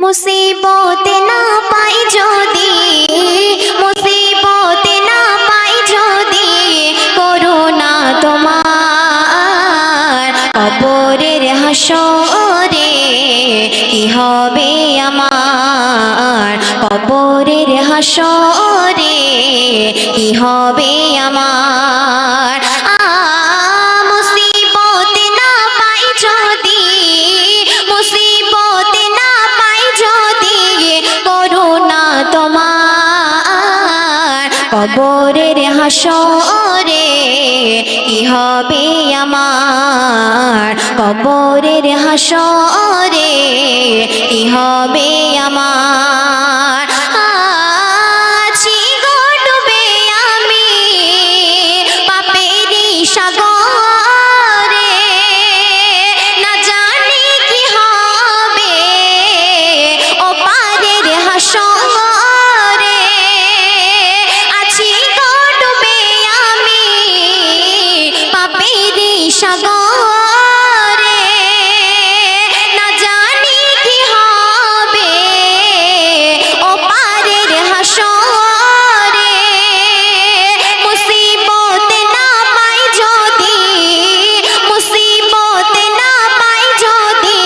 মুসিবতে না পাই যদি, মুসিবতে না পাই যদি, করুণা তোমার কবরের হাসরে কি হবে আমার, কবরের হাসরে কি হবে আমার। মুসিবতে না পাই যদি, মুসিবতে না পাই যদি, করুণা তোমার কবরের হাসরে কি হবে আমার, কবরের হাসরে কি হবে আমার। আছি গো ডুবে আমি পাপেরই সাগরে, না জানি কি হবে ও পারের হাসরে। আছি গো ডুবে আমি পাপেরই সাগরে, না জানি কি হবে ও পারের হাসরে। মুসিবতে না পাই যদি, মুসিবতে না পাই যদি,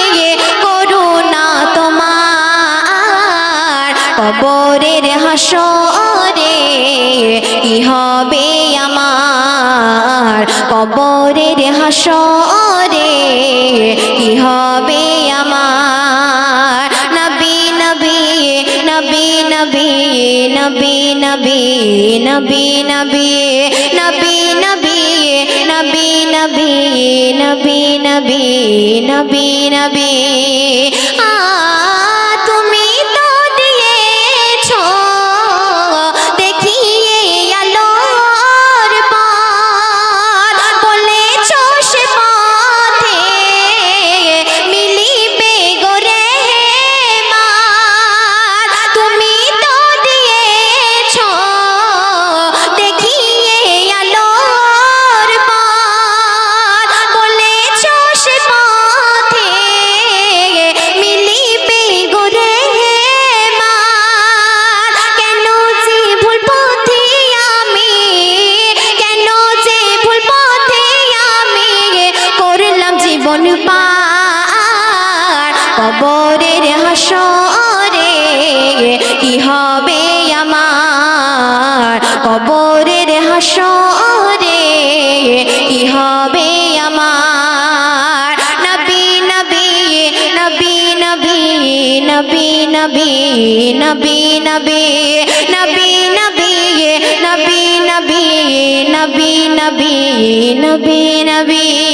করুণা তোমার কবরের হাসরে কি হবে আমার, কবরের হাসরে কি হবে আমার। নবী নবী নবী নবী নবী নবী নবী নবী নবী নবী নবী নবী নবী নবী নবী নবী। তুমি তো দিয়েছো দেখিয়ে আলোর পথ, বলেছো সে পথে মিলিবে গোরে মাত। তুমি তো দিয়েছো দেখিয়ে আলোর পথ, বলেছো সে পথে মিলিবে গোরে মাত। কেন যে ভুল পথে আমি, কেন যে ভুল পথে আমি করলাম জীবন পার, কবরের হাসরে কি হবে আমার, কবরের হাসরে কি হবে আমার। নবী নবী নবী নবী নবী নবী নবী নবী নবী নবী নবী নবী নবী নবী নবী নবী।